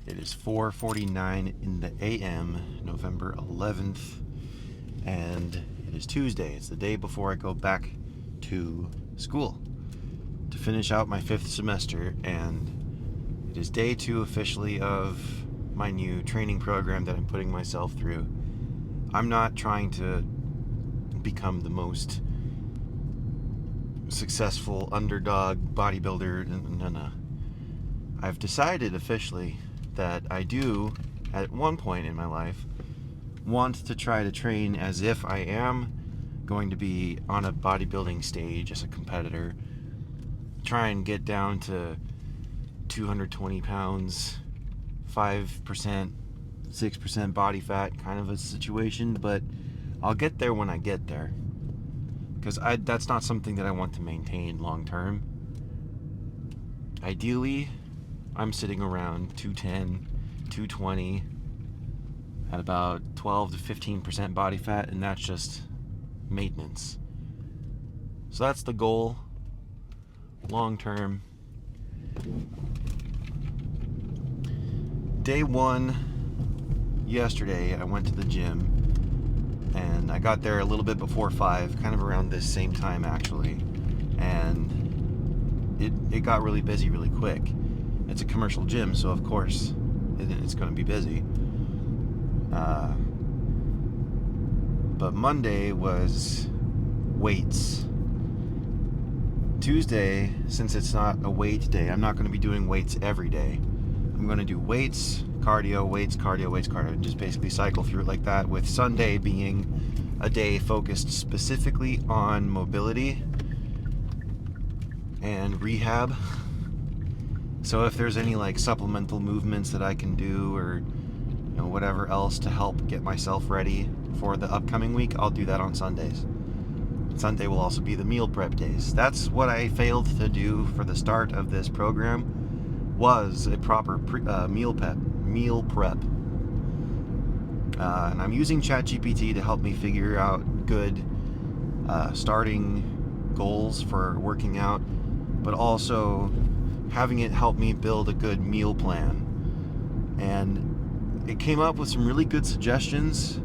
It is 4:49 in the a.m., November 11th, and it is Tuesday. It's the day before I go back to school to finish out my 5th semester, and it is day 2 officially of my new training program that I'm putting myself through. I'm not trying to become the most successful underdog bodybuilder. No. I've decided officially that I do, at one point in my life, want to try to train as if I am going to be on a bodybuilding stage as a competitor. Try and get down to 220 pounds, 5%, 6% body fat kind of a situation, but I'll get there when I get there. Because that's not something that I want to maintain long term. Ideally, I'm sitting around 210, 220 at about 12 to 15% body fat, and that's just maintenance. So that's the goal long term. Day 1 yesterday, I went to the gym, and I got there a little bit before 5, kind of around this same time actually, and it got really busy really quick. It's a commercial gym, so of course it's going to be busy. But Monday was weights. Tuesday, since it's not a weight day, I'm not going to be doing weights every day. I'm going to do weights, cardio, weights, cardio, weights, cardio, and just basically cycle through it like that, with Sunday being a day focused specifically on mobility and rehab. So if there's any like supplemental movements that I can do, or whatever else to help get myself ready for the upcoming week, I'll do that on Sundays. Sunday will also be the meal prep days. That's what I failed to do for the start of this program, was a proper meal prep. And I'm using ChatGPT to help me figure out good starting goals for working out, but also having it help me build a good meal plan. And it came up with some really good suggestions.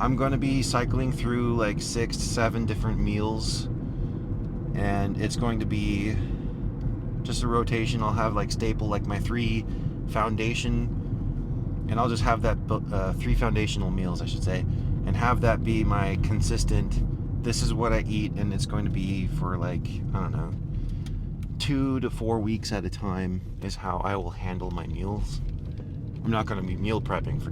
I'm going to be cycling through like 6 to 7 different meals, and it's going to be just a rotation. I'll have like staple, like my 3 foundation, and I'll just have that 3 foundational meals, I should say, and have that be my consistent, this is what I eat, and it's going to be for like, I don't know, 2 to 4 weeks at a time is how I will handle my meals. I'm not going to be meal prepping for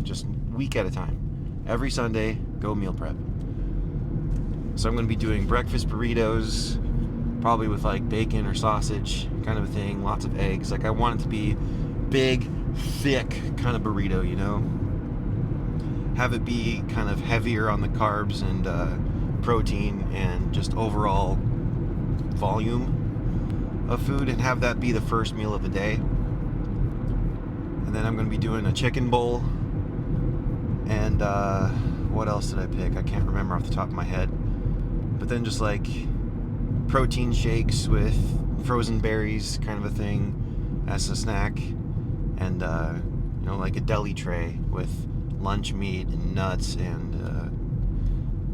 just week at a time. Every Sunday, go meal prep. So I'm going to be doing breakfast burritos, probably with like bacon or sausage kind of a thing, lots of eggs. Like I want it to be big, thick kind of burrito, Have it be kind of heavier on the carbs and protein and just overall volume of food, and have that be the first meal of the day. And then I'm going to be doing a chicken bowl. And what else did I pick? I can't remember off the top of my head. But then just like protein shakes with frozen berries kind of a thing as a snack. And, like a deli tray with lunch meat and nuts and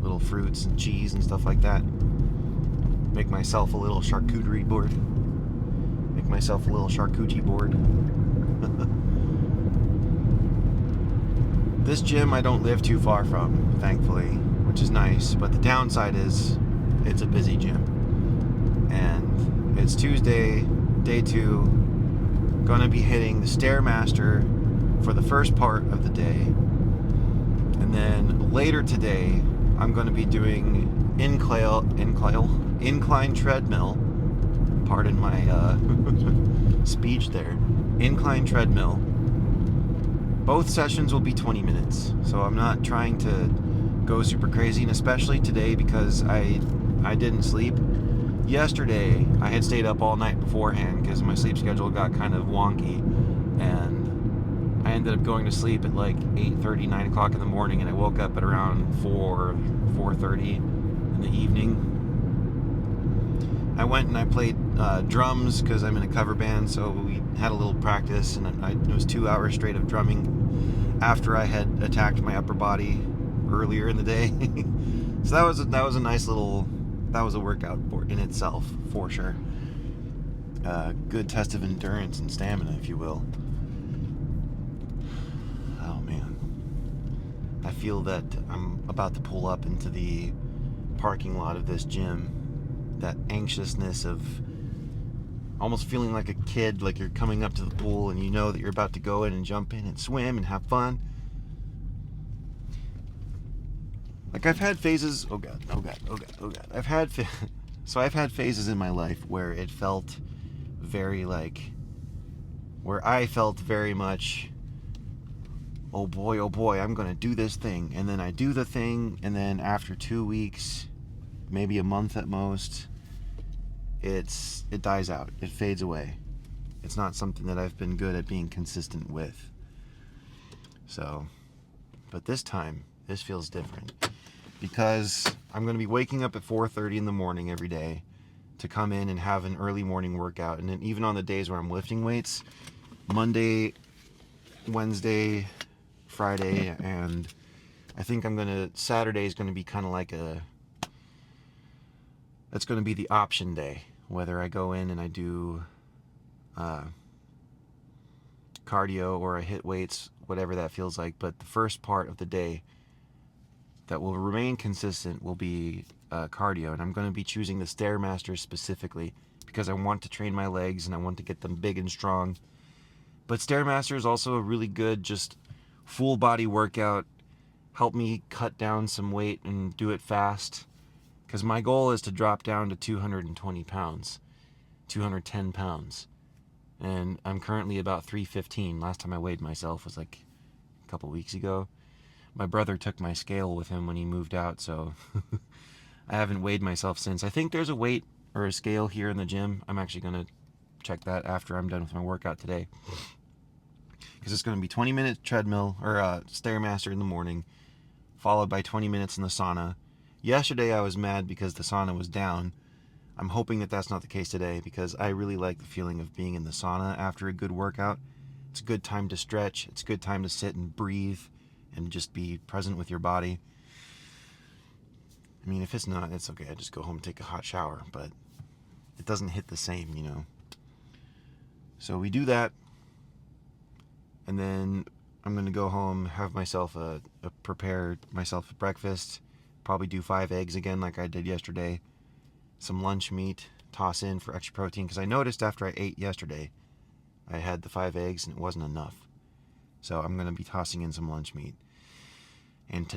little fruits and cheese and stuff like that. Make myself a little charcuterie board. This gym I don't live too far from, thankfully, which is nice, but the downside is it's a busy gym. And it's Tuesday, day 2, gonna be hitting the Stairmaster for the first part of the day. And then later today, I'm gonna be doing incline treadmill. Pardon my speech there. Incline treadmill. Both sessions will be 20 minutes, so I'm not trying to go super crazy, and especially today because I didn't sleep. Yesterday, I had stayed up all night beforehand because my sleep schedule got kind of wonky, and I ended up going to sleep at like 8:30, 9 o'clock in the morning, and I woke up at around 4:30 in the evening. I went and I played drums because I'm in a cover band, so we had a little practice, and it was 2 hours straight of drumming after I had attacked my upper body earlier in the day. So that was a nice little, that was a workout in itself, for sure. Good test of endurance and stamina, if you will. Oh man, I feel that I'm about to pull up into the parking lot of this gym. That anxiousness of almost feeling like a kid, like you're coming up to the pool and you know that you're about to go in and jump in and swim and have fun. Like I've had phases, oh god, I've had phases in my life where it felt very like, where I felt very much, oh boy, I'm gonna do this thing, and then I do the thing, and then after 2 weeks, maybe a month at most, it dies out. It fades away. It's not something that I've been good at being consistent with. So, but this time, this feels different. Because I'm going to be waking up at 4:30 in the morning every day to come in and have an early morning workout. And then even on the days where I'm lifting weights, Monday, Wednesday, Friday, and I think Saturday is going to be kind of like that's going to be the option day. Whether I go in and I do cardio or I hit weights, whatever that feels like. But the first part of the day that will remain consistent will be cardio. And I'm going to be choosing the Stairmaster specifically because I want to train my legs and I want to get them big and strong. But Stairmaster is also a really good just full body workout. Help me cut down some weight and do it fast. Because my goal is to drop down to 220 pounds, 210 pounds. And I'm currently about 315. Last time I weighed myself was like a couple weeks ago. My brother took my scale with him when he moved out, so I haven't weighed myself since. I think there's a weight or a scale here in the gym. I'm actually going to check that after I'm done with my workout today. Because it's going to be 20-minute treadmill or Stairmaster in the morning, followed by 20 minutes in the sauna. Yesterday I was mad because the sauna was down. I'm hoping that that's not the case today because I really like the feeling of being in the sauna after a good workout. It's a good time to stretch. It's a good time to sit and breathe and just be present with your body. I mean, if it's not, it's okay. I just go home and take a hot shower, but it doesn't hit the same, you know. So we do that, and then I'm going to go home, have myself prepare myself a breakfast, probably do 5 eggs again like I did yesterday, some lunch meat, toss in for extra protein, because I noticed after I ate yesterday, I had the 5 eggs and it wasn't enough. So I'm going to be tossing in some lunch meat. And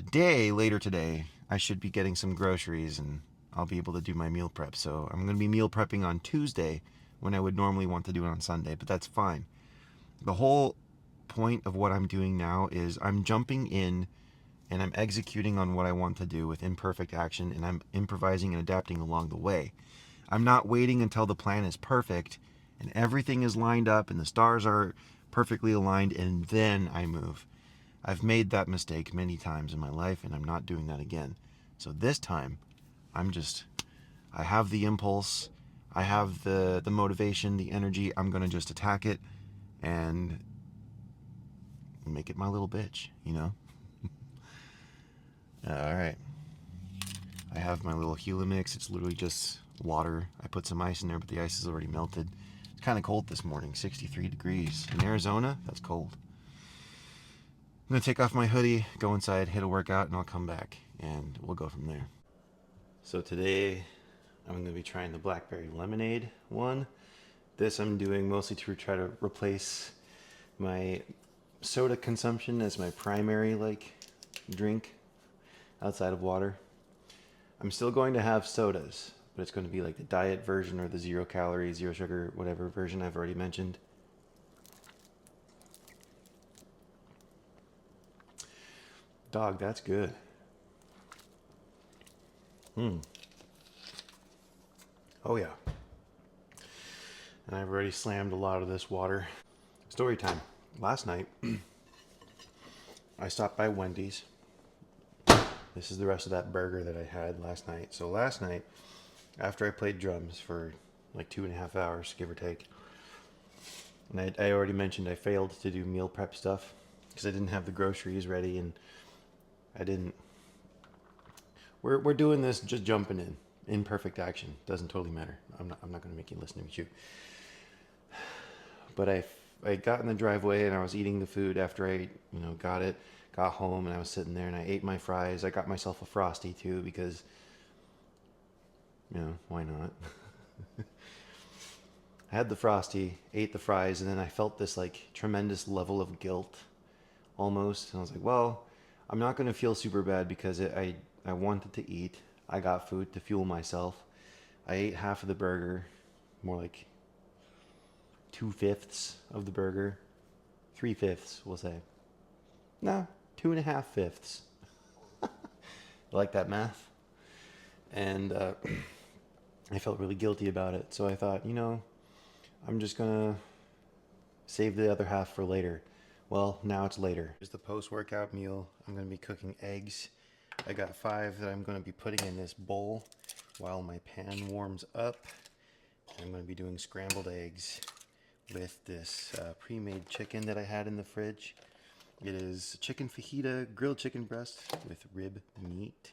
later today, I should be getting some groceries and I'll be able to do my meal prep. So I'm going to be meal prepping on Tuesday when I would normally want to do it on Sunday, but that's fine. The whole point of what I'm doing now is I'm jumping in and I'm executing on what I want to do with imperfect action, and I'm improvising and adapting along the way. I'm not waiting until the plan is perfect and everything is lined up and the stars are perfectly aligned and then I move. I've made that mistake many times in my life and I'm not doing that again. So this time, I have the impulse, I have the motivation, the energy. I'm going to just attack it and make it my little bitch, you know? Alright. I have my little Gila mix. It's literally just water. I put some ice in there, but the ice is already melted. It's kind of cold this morning, 63 degrees. In Arizona, that's cold. I'm going to take off my hoodie, go inside, hit a workout, and I'll come back, and we'll go from there. So today, I'm going to be trying the blackberry lemonade one. This I'm doing mostly to try to replace my soda consumption as my primary, drink outside of water. I'm still going to have sodas, but it's going to be like the diet version or the 0 calorie, 0 sugar, whatever version I've already mentioned. Dog, that's good. Oh yeah. And I've already slammed a lot of this water. Story time. Last night, I stopped by Wendy's. This is the rest of that burger that I had last night. So last night, after I played drums for like 2.5 hours, give or take. And I already mentioned I failed to do meal prep stuff because I didn't have the groceries ready, and I didn't. We're doing this just jumping in. Imperfect action. Doesn't totally matter. I'm not going to make you listen to me chew. But I got in the driveway and I was eating the food after I got home, and I was sitting there and I ate my fries. I got myself a Frosty too because why not? I had the Frosty, ate the fries, and then I felt this like tremendous level of guilt almost. And I was like, well, I'm not going to feel super bad because I wanted to eat. I got food to fuel myself. I ate half of the burger, more like 2/5 of the burger, 3/5, we'll say. No, 2.5/5. I like that math. And I felt really guilty about it. So I thought, I'm just gonna save the other half for later. Well, now it's later. Here's the post-workout meal. I'm gonna be cooking eggs. I got 5 that I'm gonna be putting in this bowl while my pan warms up. I'm gonna be doing scrambled eggs with this pre-made chicken that I had in the fridge. It is chicken fajita, grilled chicken breast with rib meat.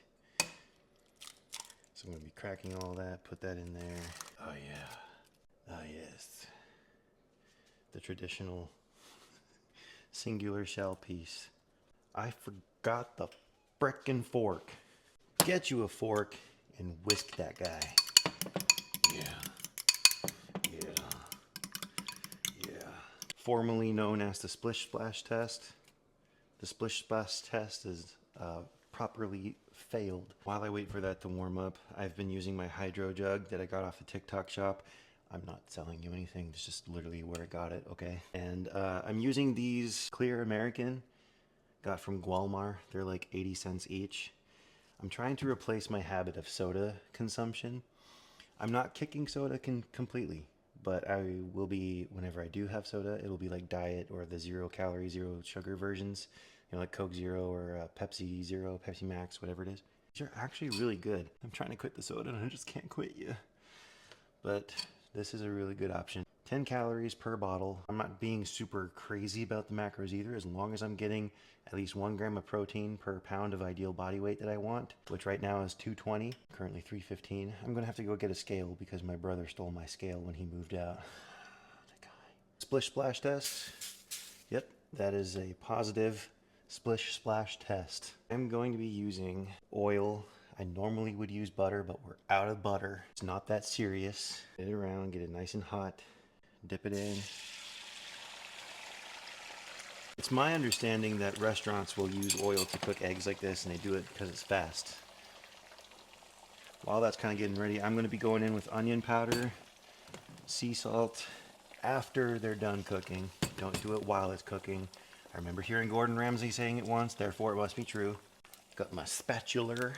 So I'm gonna be cracking all that, put that in there. Oh yeah. Oh yes. The traditional singular shell piece. I forgot the frickin' fork. Get you a fork and whisk that guy. Yeah. Yeah. Yeah. Formerly known as the splish splash test. The splish splash test is properly failed. While I wait for that to warm up, I've been using my hydro jug that I got off the TikTok shop. I'm not selling you anything, it's just literally where I got it, okay? And I'm using these Clear American, got from Gualmar. They're like 80 cents each. I'm trying to replace my habit of soda consumption. I'm not kicking soda completely, but I will be, whenever I do have soda, it'll be like diet or the 0 calorie, 0 sugar versions, like Coke Zero or Pepsi Zero, Pepsi Max, whatever it is. These are actually really good. I'm trying to quit the soda and I just can't quit you. But this is a really good option. 10 calories per bottle. I'm not being super crazy about the macros either, as long as I'm getting at least 1 gram of protein per pound of ideal body weight that I want, which right now is 220, currently 315. I'm gonna have to go get a scale because my brother stole my scale when he moved out. The guy. Splish splash test. Yep, that is a positive splish splash test. I'm going to be using oil. I normally would use butter, but we're out of butter. It's not that serious. Get it around, get it nice and hot, dip it in. It's my understanding that restaurants will use oil to cook eggs like this, and they do it because it's fast. While that's kind of getting ready, I'm going to be going in with onion powder, sea salt, after they're done cooking. Don't do it while it's cooking. I remember hearing Gordon Ramsay saying it once, therefore it must be true. Got my spatula.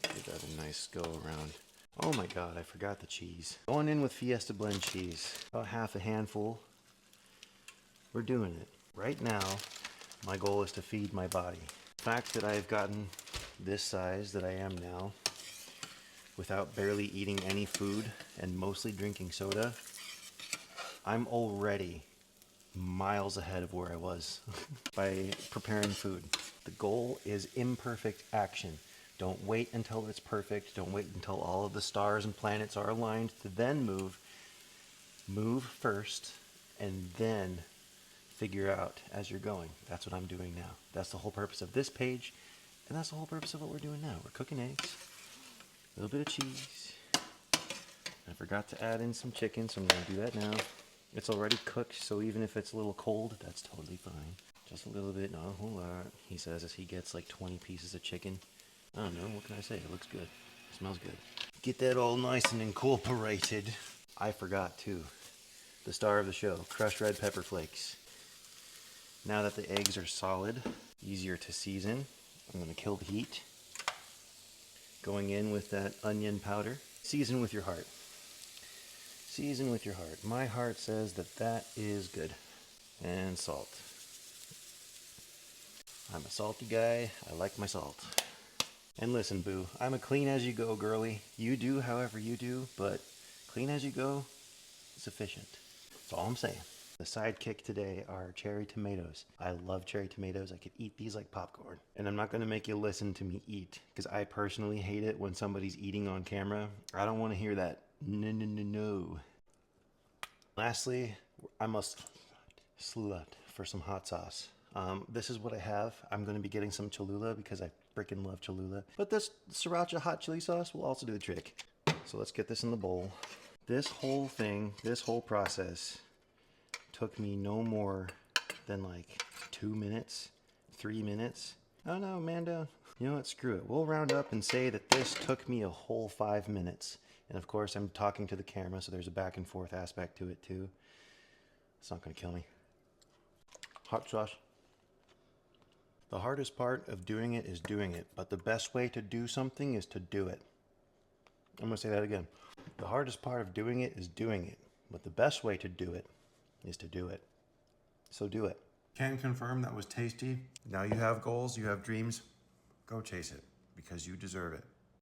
Give that a nice go around. Oh my god, I forgot the cheese. Going in with Fiesta Blend cheese. About half a handful. We're doing it. Right now, my goal is to feed my body. The fact that I've gotten this size that I am now, without barely eating any food and mostly drinking soda, I'm already miles ahead of where I was by preparing food. The goal is imperfect action. Don't wait until it's perfect. Don't wait until all of the stars and planets are aligned to then move. Move first and then figure out as you're going. That's what I'm doing now. That's the whole purpose of this page, and that's the whole purpose of what we're doing now. We're cooking eggs, a little bit of cheese. I forgot to add in some chicken, so I'm going to do that now. It's already cooked, so even if it's a little cold, that's totally fine. Just a little bit, not a whole lot. He says as he gets like 20 pieces of chicken. I don't know, what can I say? It looks good. It smells good. Get that all nice and incorporated. I forgot too. The star of the show, crushed red pepper flakes. Now that the eggs are solid, easier to season, I'm going to kill the heat. Going in with that onion powder. Season with your heart. Season with your heart. My heart says that that is good. And salt. I'm a salty guy. I like my salt. And listen, boo, I'm a clean as you go girly. You do however you do, but clean as you go is sufficient. That's all I'm saying. The sidekick today are cherry tomatoes. I love cherry tomatoes. I could eat these like popcorn. And I'm not going to make you listen to me eat, because I personally hate it when somebody's eating on camera. I don't want to hear that. No, no, no, no. Lastly, I must slut for some hot sauce. This is what I have. I'm going to be getting some Cholula because I freaking love Cholula. But this Sriracha hot chili sauce will also do the trick. So let's get this in the bowl. This whole thing, this whole process took me no more than like 2 minutes, 3 minutes. Oh no, Amanda. You know what? Screw it. We'll round up and say that this took me a whole 5 minutes. And of course, I'm talking to the camera, so there's a back and forth aspect to it too. It's not going to kill me. Hot sauce. The hardest part of doing it is doing it, but the best way to do something is to do it. I'm going to say that again. The hardest part of doing it is doing it, but the best way to do it is to do it. So do it. Can confirm that was tasty. Now you have goals, you have dreams. Go chase it because you deserve it.